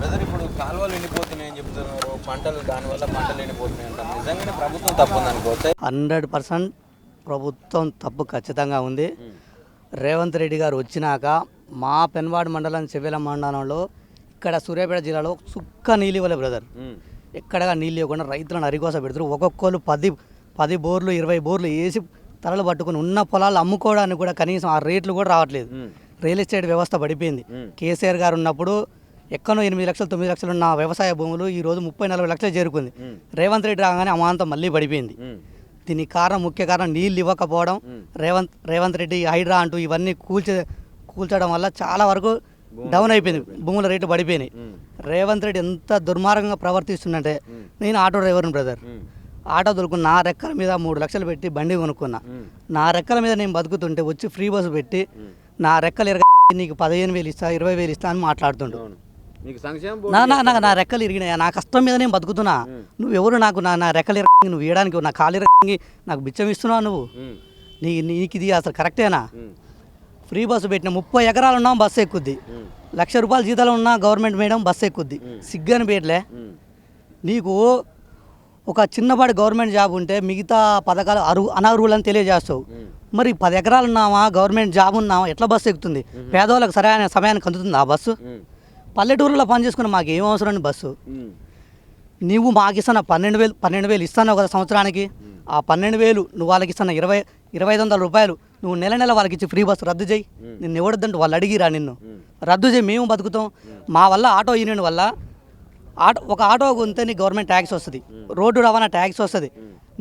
Brother ఇప్పుడు కాలువలు ఎండిపోతున్నాయని చెప్తున్నారు, పంటలు దానివల్ల పంటలు ఎండిపోతున్నాయి అంటారు. నిజంగానే ప్రభుత్వం తప్పు ఉందనుకోతే 100% ప్రభుత్వం తప్పు ఖచ్చితంగా ఉంది. రేవంత్ రెడ్డి గారు వచ్చినాక మా పెన్వాడ మండలం చెవెల మండలంలో ఇక్కడ సూర్యాపేట జిల్లాలో సుక్క నీళ్ళు ఇవ్వలే బ్రదర్. ఎక్కడగా నీళ్ళు ఇవ్వకుండా రైతులను అరికోస పెడతారు. ఒక్కొక్కరు 10 బోర్లు 20 బోర్లు వేసి తలలు పట్టుకుని ఉన్న పొలాలు అమ్ముకోవడానికి కూడా కనీసం ఆ రేట్లు కూడా రావట్లేదు. రియల్ ఎస్టేట్ వ్యవస్థ పడిపోయింది. కేసీఆర్ గారు ఉన్నప్పుడు ఎక్కడో 8 లక్షలు 9 లక్షలు ఉన్న వ్యవసాయ భూములు ఈరోజు 30-40 లక్షలు చేరుకుంది. రేవంత్ రెడ్డి రాగానే అమాంతం మళ్ళీ పడిపోయింది. దీనికి కారణం ముఖ్య కారణం నీళ్ళు ఇవ్వకపోవడం. రేవంత్ రెడ్డి హైడ్రా అంటూ ఇవన్నీ కూల్చడం వల్ల చాలా వరకు డౌన్ అయిపోయింది, భూముల రేట్లు పడిపోయినాయి. రేవంత్ రెడ్డి ఎంత దుర్మార్గంగా ప్రవర్తిస్తుందంటే, నేను ఆటో డ్రైవర్ని బ్రదర్. ఆటో దొరుకుని నా రెక్కల మీద 3 లక్షలు పెట్టి బండి కొనుక్కున్నా. నా రెక్కల మీద నేను బతుకుతుంటే వచ్చి ఫ్రీ బస్సు పెట్టి నా రెక్కలు నీకు 15,000 ఇస్తా 20,000 ఇస్తా అని మాట్లాడుతుండు. నా రెక్కలు ఇరిగినాయా, నా కష్టం మీద నేను బతుకుతున్నా. నువ్వు ఎవరు నాకు నా రెక్కలు ఇరగి నువ్వు వేయడానికి, నా కాలు ఇరగి నాకు బిచ్చం ఇస్తున్నావు నువ్వు? నీకు ఇది అసలు కరెక్టేనా? ఫ్రీ బస్సు పెట్టిన 30 ఎకరాలు ఉన్నాం బస్సు ఎక్కుద్ది, 1,00,000 రూపాయల జీతాలు ఉన్నా గవర్నమెంట్ మేడం బస్సు ఎక్కుద్ది. సిగ్గని పేట్లే నీకు. ఒక చిన్నపాటి గవర్నమెంట్ జాబ్ ఉంటే మిగతా పథకాలు అనర్హులని తెలియజేస్తావు. మరి 10 ఎకరాలు ఉన్నావా, గవర్నమెంట్ జాబ్ ఉన్నావా, ఎట్లా బస్సు ఎక్కుతుంది? పేదవాళ్ళకి సరైన సమయానికి అందుతుంది ఆ బస్సు? పల్లెటూరులో పని చేసుకుని మాకు ఏం అవసరం బస్సు? నువ్వు మాకు ఇస్తున్న 12,000 ఇస్తున్నావు కదా సంవత్సరానికి. ఆ 12,000 నువ్వు వాళ్ళకి ఇస్తున్న 2,500 రూపాయలు నువ్వు నెల వాళ్ళకి ఇచ్చి ఫ్రీ బస్సు రద్దు చేయి. నిన్ను ఎవడద్దంటే వాళ్ళు అడిగిరా నిన్ను రద్దు చేయి, మేము బతుకుతాం. మా వల్ల ఆటో యూనియన్ వల్ల ఒక ఆటో కొంటే నీకు గవర్నమెంట్ ట్యాక్స్ వస్తుంది, రోడ్డు రవాణా ట్యాక్స్ వస్తుంది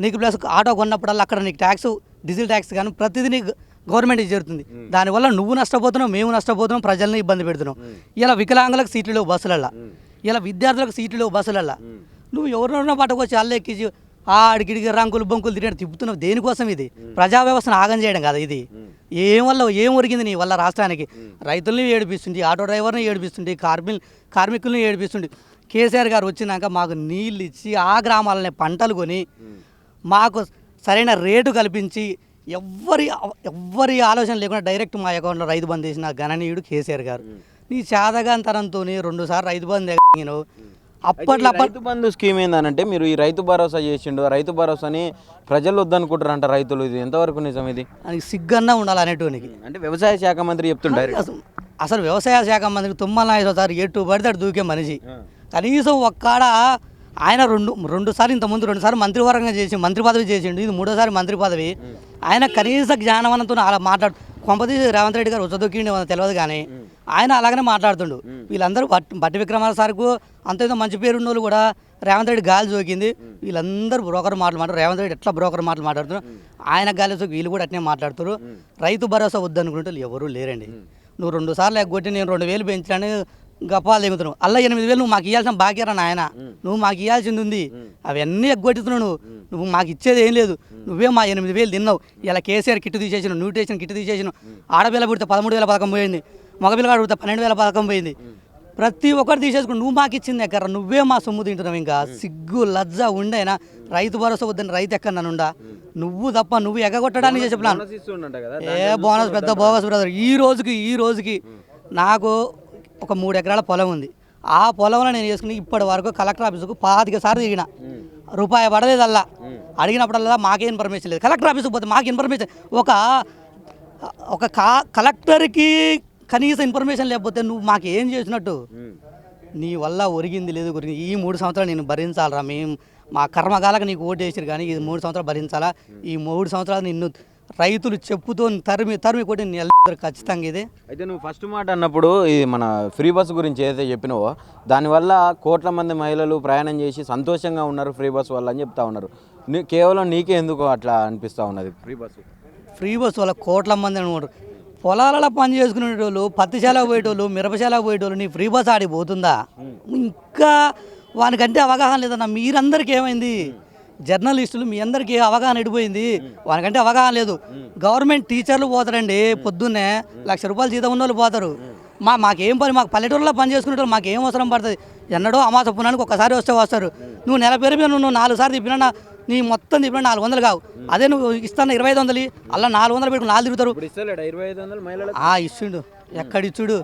నీకు. ప్లస్ ఆటో కొన్నప్పుడల్లా అక్కడ నీకు ట్యాక్స్, డీజిల్ ట్యాక్స్ కానీ ప్రతిదీ నీకు గవర్నమెంట్ జరుగుతుంది. దానివల్ల నువ్వు నష్టపోతున్నావు, మేము నష్టపోతున్నాం, ప్రజల్ని ఇబ్బంది పెడుతున్నాం. ఇలా వికలాంగులకు సీట్లు లేవు బస్సులల్లో, ఇలా విద్యార్థులకు సీట్లు లేవు బస్సులల్లో. నువ్వు ఎవరినో పట్టుకొచ్చి అల్ల ఎక్కించి ఆడికిడికి రంకులు బొంకులు తిరిగి తిప్పుతున్నావు. దేనికోసం? ఇది ప్రజా వ్యవస్థను ఆగం చేయడం కదా ఇది. ఏం ఒరిగింది నీ వల్ల రాష్ట్రానికి? రైతుల్ని ఏడిపిస్తుంది, ఆటో డ్రైవర్ని ఏడిపిస్తుంది, కార్మికుల్ని ఏడిపిస్తుంది. కేసీఆర్ గారు వచ్చినాక మాకు నీళ్ళు ఇచ్చి ఆ గ్రామాలనే పంటలు కొని మాకు సరైన రేటు కల్పించి ఎవ్వరి ఆలోచన లేకుండా డైరెక్ట్ మా అకౌంట్లో రైతు బంధు చేసిన గణనీయుడు కేసీఆర్ గారు. నీ చాదగాంతరంతో 2 సార్లు రైతు బంధు ఎగినావు. అప్పట్లో రైతు బంధు స్కీమ్ ఏందనంటే మీరు ఈ రైతు భరోసా చేసిండు, రైతు భరోసాని ప్రజలు వద్దనుకుంటారంట రైతులు. ఇది ఎంతవరకు నిజం? ఇది సిగ్గన్నా ఉండాలి అనేటోనికి. అంటే వ్యవసాయ శాఖ మంత్రి చెప్తుంటారు. అసలు వ్యవసాయ శాఖ మంత్రి తుమ్మల నాగేశ్వరరావు ఎటు పడితే దూకే మనిషి. కనీసం ఒక్కడ ఆయన రెండు సార్లు ఇంతకుముందు 2 సార్లు మంత్రివర్గంగా చేసి మంత్రి పదవి చేసిండు, ఇది 3వ సారి మంత్రి పదవి. ఆయన కనీస జ్ఞానవనంతో అలా కొంపతీసి రేవంత్ రెడ్డి గారు ఉచ్చదొక్కిండి తెలియదు కానీ ఆయన అలాగనే మాట్లాడుతుండు. వీళ్ళందరూ బట్టి విక్రమాల సార్కు అంతేదో మంచి పేరు ఉన్న వాళ్ళు కూడా రేవంత్ రెడ్డి గాలి సోకింది. వీళ్ళందరూ బ్రోకర్ మాటలు మాట్లాడు. రేవంత్ రెడ్డి ఎట్లా బ్రోకర్ మాటలు మాట్లాడుతున్నారు, ఆయన గాలి సోకి వీళ్ళు కూడా అట్నే మాట్లాడుతారు. రైతు భరోసా వద్దనుకుంటే ఎవరూ లేరండి. నువ్వు 2 సార్లు ఎగ్గొట్టి నేను 2,000 పెంచాలని గప్పాలు దిగుతున్నావు. అలా 8,000 నువ్వు మాకు ఇవ్వాల్సిన బాకీరా నాయన, నువ్వు మాకు ఇవ్వాల్సింది ఉంది. అవన్నీ ఎగ్గొట్టుతున్నావు. నువ్వు మాకు ఇచ్చేది ఏం లేదు. నువ్వే మా 8,000 తిన్నావు. ఇలా కేసీఆర్ కిట్టు తీసేసినావు, న్యూట్రిషన్ కిట్టు తీసేసినావు. ఆడపిల్ల పుడితే 13,000 పథకం పోయింది, మగపిల్లగాడు పుడితే 12,000 పథకం పోయింది. ప్రతి ఒక్కరు తీసేసుకుని నువ్వు మాకు ఇచ్చింది ఎక్కరా? నువ్వే మా సొమ్ము తింటున్నావు. ఇంకా సిగ్గు లజ్జ ఉండేనా? రైతు భరోసా వద్దని రైతు ఎక్కడనుండా? నువ్వు తప్ప నువ్వు ఎగ్గొట్టడానికి చేసే ప్లాన్ బోనస్ పెద్ద బోగస్ బ్రదర్. ఈ రోజుకి నాకు ఒక 3 ఎకరాల పొలం ఉంది. ఆ పొలంలో నేను చేసుకుని ఇప్పటి వరకు కలెక్టర్ ఆఫీసుకు 25 సార్లు తిరిగిన, రూపాయి పడలేదల్లా. అడిగినప్పుడల్లా మాకే ఇన్ఫర్మేషన్ లేదు. కలెక్టర్ ఆఫీసుకు పోతే మాకు ఇన్ఫర్మేషన్, ఒక కలెక్టర్కి కనీసం ఇన్ఫర్మేషన్ లేకపోతే నువ్వు మాకు ఏం చేసినట్టు? నీ వల్ల ఒరిగింది లేదు. ఈ 3 సంవత్సరాలు నేను భరించాలరా? మా కర్మగాలకు నీకు ఓటు వేసారు కానీ ఇది 3 సంవత్సరాలు భరించాలా? ఈ 3 సంవత్సరాలు నిన్ను రైతులు చెప్పుతో తరిమి కొట్టి ఖచ్చితంగా ఇది. అయితే నువ్వు ఫస్ట్ మాట అన్నప్పుడు ఇది మన ఫ్రీ బస్సు గురించి ఏదైతే చెప్పినావో దానివల్ల కోట్ల మంది మహిళలు ప్రయాణం చేసి సంతోషంగా ఉన్నారు ఫ్రీ బస్సు వల్ల అని చెప్తా ఉన్నారు. కేవలం నీకే ఎందుకు అట్లా అనిపిస్తూ ఉన్నది? ఫ్రీ బస్సు వల్ల కోట్ల మంది అనుకుంటారు. పొలాలలో పని చేసుకునేటోళ్ళు, పత్తిశాలకు పోయేటోళ్ళు, మిరపశాలకు పోయేటోళ్ళు నీ ఫ్రీ బస్ ఆడిపోతుందా? ఇంకా వానికంటే అవగాహన లేదన్న. మీరందరికీ ఏమైంది? జర్నలిస్టులు మీ అందరికీ అవగాహన ఎడిపోయింది. వానికంటే అవగాహన లేదు. గవర్నమెంట్ టీచర్లు పోతారండి, పొద్దున్నే 1,00,000 రూపాయలు జీతం ఉన్న వాళ్ళు పోతారు. మాకేం పని? మాకు పల్లెటూరులో పని చేసుకునేటోళ్ళు మాకేం అవసరం పడుతుంది? ఎన్నడో అమాస పుణ్యానికి ఒక్కసారి వస్తారు. నువ్వు నెల పేరు మీద నువ్వు 4 సార్లు తిప్పినా నీ మొత్తం తిప్పినా 400 కావు. అదే నువ్వు ఇస్తాను 2,500 అలా 400 పెట్టుకుని 4 తిరుగుతారు. ఇస్తుండు. ఇచ్చుడు ఎక్కడిచ్చుడు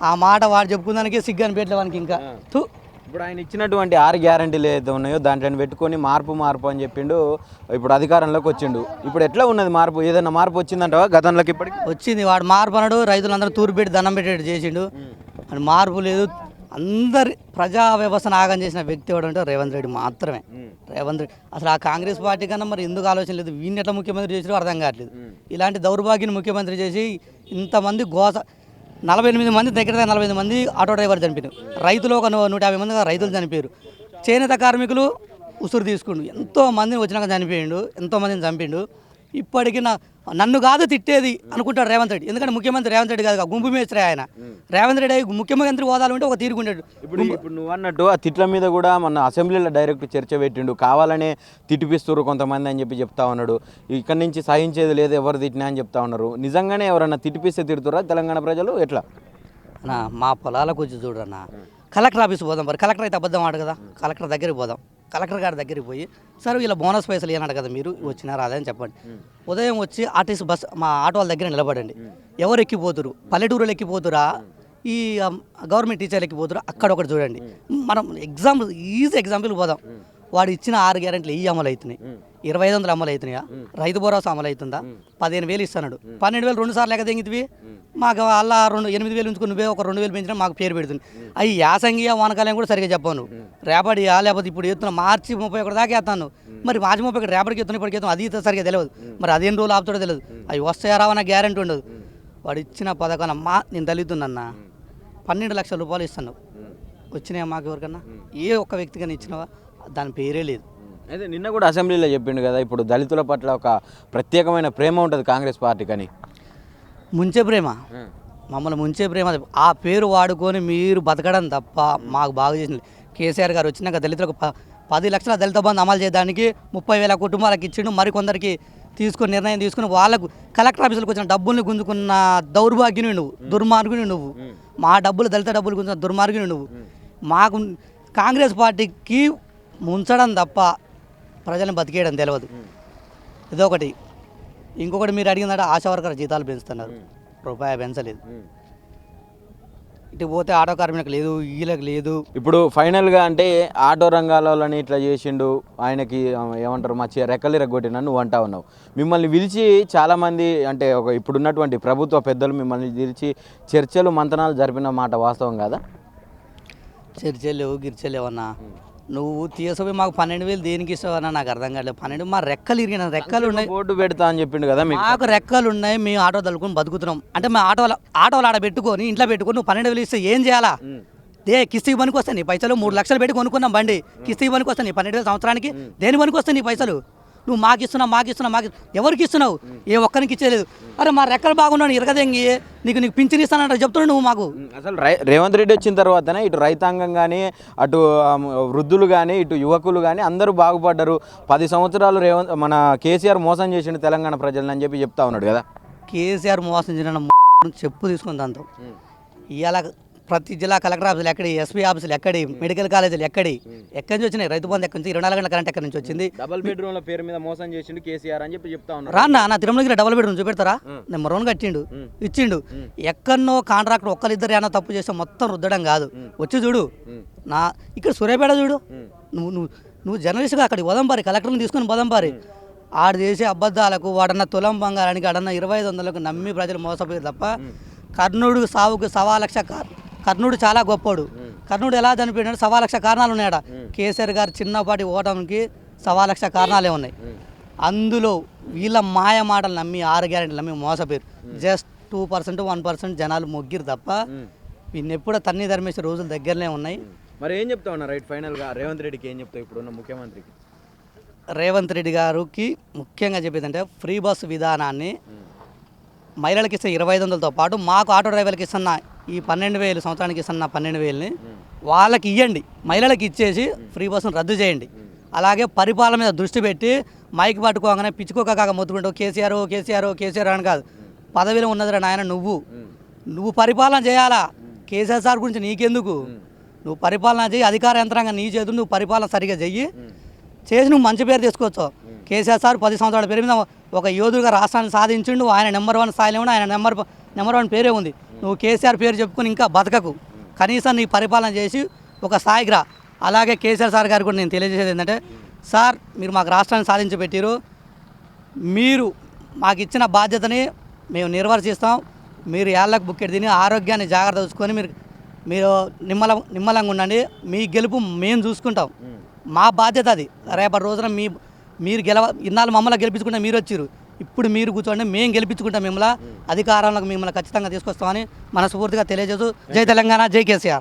ఆ మాట వాడు చెప్పుకుందానికి సిగ్గు అనిపించలే వానికి ఇంకా తూ. ఇప్పుడు ఆయన ఇచ్చినటువంటి 6 గ్యారంటీలు ఏదైతే ఉన్నాయో దాంట్లో పెట్టుకొని మార్పు అని చెప్పిండు. ఇప్పుడు అధికారంలోకి వచ్చిండు. ఇప్పుడు ఎట్లా ఉన్నది మార్పు? ఏదైనా మార్పు వచ్చిందంటవా గతంలోకి ఇప్పటికి? వచ్చింది. వాడు మార్పు అన్నాడు, రైతులందరూ తూరు పెట్టి దండం పెట్టేట్టు చేసిండు. అని మార్పు లేదు. అందరి ప్రజా వ్యవస్థను ఆగం చేసిన వ్యక్తి ఎవడంటే రేవంత్ రెడ్డి మాత్రమే. రేవంత్ రెడ్డి అసలు ఆ కాంగ్రెస్ పార్టీ కన్నా మరి ఎందుకు ఆలోచన లేదు? వీడిని ఎట్లా ముఖ్యమంత్రి చేసారో అర్థం కావట్లేదు. ఇలాంటి దౌర్భాగ్యని ముఖ్యమంత్రి చేసి ఇంతమంది 48 మంది దగ్గర 48 మంది ఆటో డ్రైవర్ చనిపోయారు. రైతులు ఒక 150 మంది రైతులు చనిపోయారు. చేనేత కార్మికులు ఉసురు తీసుకుండు. ఎంతో మందిని వచ్చినాక చనిపోయిండు, ఎంతో మందిని చంపిండు. ఇప్పటికీ నన్ను కాదు తిట్టేది అనుకుంటాడు రేవంత్ రెడ్డి. ఎందుకంటే ముఖ్యమంత్రి రేవంత్ రెడ్డి కాదు, గుంపు మేస్త్రి ఆయన. రేవంత్ రెడ్డి ముఖ్యమంత్రి హోదాలు ఉంటే ఒక తీరుకుంటాడు. ఇప్పుడు నువ్వు అన్నట్టు ఆ తిట్ల మీద కూడా మన అసెంబ్లీలో డైరెక్ట్ చర్చ పెట్టిండు. కావాలనే తిట్టిపిస్తారు కొంతమంది అని చెప్తా ఉన్నాడు. ఇక్కడి నుంచి సహించేది లేదు ఎవరు తిట్టినా అని చెప్తా ఉన్నారు. నిజంగానే ఎవరన్నా తిట్టిపిస్తే తిడుతురా తెలంగాణ ప్రజలు? ఎట్లా అన్నా మా పొలాలకు వచ్చి చూడన్నా, కలెక్టర్ ఆఫీస్ పోదాం. మరి కలెక్టర్ అయితే అబద్ధం ఆడు కదా. కలెక్టర్ దగ్గరికి పోదాం. కలెక్టర్ గారి దగ్గరికి పోయి సార్ ఇలా బోనస్ పైసలు ఏనాడు కదా మీరు వచ్చినారా అదే అని చెప్పండి. ఉదయం వచ్చి ఆర్టీసీ బస్ మా ఆటో వాళ్ళ దగ్గర నిలబడండి. ఎవరు ఎక్కిపోతురు? పల్లెటూరులు ఎక్కిపోతురా, ఈ గవర్నమెంట్ టీచర్లు ఎక్కిపోతురా, అక్కడ ఒకటి చూడండి. మనం ఈజీ ఎగ్జాంపుల్ పోదాం. వాడు ఇచ్చిన 6 గ్యారెంటీలు ఈ అమలు అవుతున్నాయి. 2500 అమలు అవుతున్నాయా? రైతు భరోసా అమలు అవుతుందా? 15,000 ఇస్తున్నాడు. 12,000 2 సార్లు ఎక్కడ తెంగితివి? మాకు అలా 8,000 ఉంచుకుని నువ్వే ఒక 2,000 పెంచినా మాకు పేరు పెడుతుంది. అవి యాసంగియా వానకాలం కూడా సరిగ్గా చెప్పాను. రేపటియా లేకపోతే ఇప్పుడు ఎత్తున్నా మార్చి 31 దాకా ఎత్తాను. మరి మార్చి 31 రేపటికి ఎత్తున్నా ఇప్పటికి ఎత్తున్నా అది సరిగ్గా తెలియదు. మరి అదేం రోజులు ఆపుతాడో తెలియదు. అవి వస్తాయా రావన్న గ్యారెంటీ ఉండదు. వాడు ఇచ్చిన పథకాన్ని నేను దళితున్నా 12 లక్షల రూపాయలు ఇస్తాను. వచ్చినాయా మాకు ఎవరికన్నా? ఏ ఒక్క వ్యక్తికన్నా ఇచ్చినావా? దాని పేరే లేదు. అయితే నిన్న కూడా అసెంబ్లీలో చెప్పిండు కదా, ఇప్పుడు దళితుల పట్ల ఒక ప్రత్యేకమైన ప్రేమ ఉంటుంది కాంగ్రెస్ పార్టీకి అని. ముంచే ప్రేమ, మమ్మల్ని ముంచే ప్రేమ. ఆ పేరు వాడుకొని మీరు బతకడం తప్ప మాకు బాగా చేసింది. కేసీఆర్ గారు వచ్చినాక దళితులకు 10 లక్షల దళిత బంధు అమలు చేయడానికి 30,000 కుటుంబాలకు ఇచ్చిండు. మరికొందరికి నిర్ణయం తీసుకుని వాళ్ళకు కలెక్టర్ ఆఫీసులకు వచ్చిన డబ్బుల్ని గుంజుకున్న దౌర్భాగ్యుని నువ్వు, దుర్మార్గుని నువ్వు. మా డబ్బులు దళిత డబ్బులు గుంజుకున్న దుర్మార్గుని నువ్వు. మాకు కాంగ్రెస్ పార్టీకి ముంచడం తప్ప ప్రజలను బతికేయడం తెలియదు. ఇదొకటి. ఇంకొకటి మీరు అడిగిందంటే ఆశా వర్కర్ జీతాలు పెంచుతున్నారు. రూపాయి పెంచలేదు. ఇటు పోతే ఆటో కార్మికులకు లేదు, వీళ్ళకి లేదు. ఇప్పుడు ఫైనల్గా అంటే ఆటో రంగాలని ఇట్లా చేసిండు, ఆయనకి ఏమంటారు మా రెక్కలు రెగ్గొట్టిన నువ్వు అంటా ఉన్నావు. మిమ్మల్ని పిలిచి చాలామంది అంటే ఇప్పుడున్నటువంటి ప్రభుత్వ పెద్దలు మిమ్మల్ని పిలిచి చర్చలు మంతనాలు జరిపిన మాట వాస్తవం కాదా? చర్చలేవు గిర్చలేవు అన్నా. నువ్వు తీసుకుపోయి మాకు 12,000 దేనికి ఇస్తావన్నా నాకు అర్థం కాలేదు. 12 మా రెక్కలు ఇరిగిన రెక్కలు ఉన్నాయి. బోర్డు పెడతా అని చెప్పిండు కదా. మాకు రెక్కలు ఉన్నాయి, మేము ఆటో తలుకొని బతుకుతున్నాం. అంటే మా ఆటోలు ఆడ పెట్టుకొని ఇంట్లో పెట్టుకొని నువ్వు 12,000 ఇస్తే ఏం చేయాలా? కిస్తీకి పనికి వస్తాయి నీ పైసలు. 3 లక్షలు పెట్టి కొనుక్కున్నాం బండి, కిస్తీకి పనికి వస్తాయి నీ 12,000 సంవత్సరానికి. దేని పనికి వస్తాయి నీ పైసలు? నువ్వు మాకు ఇస్తున్నావు ఎవరికి ఇస్తున్నావు? ఏ ఒక్కరికి ఇచ్చేయలేదు. అరే మా రెక్కలు బాగున్నాను ఇరగదెంగి నీకు పింఛన్ ఇస్తానంట చెప్తున్నావు నువ్వు మాకు. అసలు రేవంత్ రెడ్డి వచ్చిన తర్వాతనే ఇటు రైతాంగం కానీ, అటు వృద్ధులు కానీ, ఇటు యువకులు కానీ అందరూ బాగుపడ్డారు. 10 సంవత్సరాలు మన కేసీఆర్ మోసం చేసిండు తెలంగాణ ప్రజలను అని చెప్తా ఉన్నాడు కదా. కేసీఆర్ మోసం చేసిన చెప్పు తీసుకుని దాంతో ఇవాళ ప్రతి జిల్లా కలెక్టర్ ఆఫీసులు ఎక్కడి, ఎస్పీ ఆఫీసులు ఎక్కడి, మెడికల్ కాలేజీలు ఎక్కడి నుంచి వచ్చినాయి? రైతు బంధు ఎక్కడి నుంచి, 24 గంటల కరెంట్ ఎక్కడి నుంచి వచ్చింది? డబుల్ బెడ్రూమ్ల పేరు మీద మోసం చేసిండు కేసీఆర్ అని చెప్తా ఉన్నారు. రాన్నా నా తిరుమలగిరి డబుల్ బెడ్రూమ్ చూపెడతారా? నెంబర్ 1 కట్టిండు, ఇచ్చిండు. ఎక్కడనో కాంట్రాక్టర్ ఒక్కరిద్దరు ఏమన్నా తప్పు చేస్తే మొత్తం రుద్దడం కాదు. వచ్చి చూడు నా ఇక్కడ సూర్యాపేట చూడు. నువ్వు జర్నలిస్ట్గా అక్కడికి వదంపారి, కలెక్టర్ని తీసుకొని వదంపారి. ఆడు చేసే అబద్ధాలకు వాడన్న తులం బంగారానికి ఆడన్న 2500లకు నమ్మి ప్రజలు మోసపోయారు తప్ప కర్ణుడు సావుకు 1,00,000 కర్ణుడు చాలా గొప్పోడు. కర్ణుడు ఎలా చనిపోయినాడు? 1,00,000 కారణాలు ఉన్నాయట. కేసీఆర్ గారు చిన్నపాటి ఓటమికి 1,00,000 కారణాలే ఉన్నాయి. అందులో వీళ్ళ మాయ మాటలు నమ్మి 6 గ్యారెంటీలు నమ్మి మోసపోయారు. జస్ట్ 2% 1% జనాలు మొగ్గిరు తప్ప వీళ్ళని ఎప్పుడో తన్ని ధర్మేసే రోజులు దగ్గరనే ఉన్నాయి. మరి ఏం చెప్తా ఉన్నా రైట్ ఫైనల్గా రేవంత్ రెడ్డికి ఏం చెప్తావు ఇప్పుడున్న ముఖ్యమంత్రికి? రేవంత్ రెడ్డి గారికి ముఖ్యంగా చెప్పేదంటే ఫ్రీ బస్సు విధానాన్ని మహిళలకు ఇస్తే 2500తో పాటు మాకు ఆటో డ్రైవర్లకు ఇస్తున్న ఈ 12,000 సంవత్సరానికి ఇస్తున్న 12,000ని వాళ్ళకి ఇవ్వండి. మహిళలకు ఇచ్చేసి ఫ్రీ బస్సును రద్దు చేయండి. అలాగే పరిపాలన మీద దృష్టి పెట్టి మైక్ పట్టుకోగానే పిచ్చుకోక మొత్తుకుంటూ కేసీఆర్ అని కాదు. పదవిలో ఉన్నదిరా నాయన, నువ్వు పరిపాలన చేయాలా. కేసీఆర్ సార్ గురించి నీకెందుకు? నువ్వు పరిపాలన చేయి, అధికార యంత్రాంగం నీ చేతులు, నువ్వు పరిపాలన సరిగ్గా చెయ్యి. చేసి నువ్వు మంచి పేరు తీసుకోవచ్చు. కేసీఆర్ సార్ 10 సంవత్సరాల పేరు మీద ఒక యోధుడుగా రాష్ట్రాన్ని సాధించిండు. ఆయన నెంబర్ 1 స్థాయిలో ఉన్న ఆయన నెంబర్ 1 పేరే ఉంది. నువ్వు కేసీఆర్ పేరు చెప్పుకొని ఇంకా బతకకు, కనీసం నీ పరిపాలన చేసి ఒక స్థాయికి రా. అలాగే కేసీఆర్ సార్ గారు కూడా నేను తెలియజేసేది ఏంటంటే, సార్ మీరు మాకు రాష్ట్రాన్ని సాధించి పెట్టారు, మీరు మాకు ఇచ్చిన బాధ్యతని మేము నిర్వర్తిస్తాం. మీరు ఏళ్ళకు బుక్కెట్ తిని ఆరోగ్యాన్ని జాగ్రత్త చూసుకొని మీరు నిమ్మలంగా ఉండండి. మీ గెలుపు మేము చూసుకుంటాం, మా బాధ్యత అది. రేపటి రోజున మీరు ఇన్నాళ్ళు మమ్మల్ని గెలిపించుకుంటే మీరు వచ్చారు, ఇప్పుడు మీరు కూర్చోండి, మేము గెలిపించుకుంటాం మిమ్మల్ని, అధికారంలోకి మిమ్మల్ని ఖచ్చితంగా తీసుకొస్తామని మనస్ఫూర్తిగా తెలియజేస్తూ జై తెలంగాణ, జై కేసీఆర్.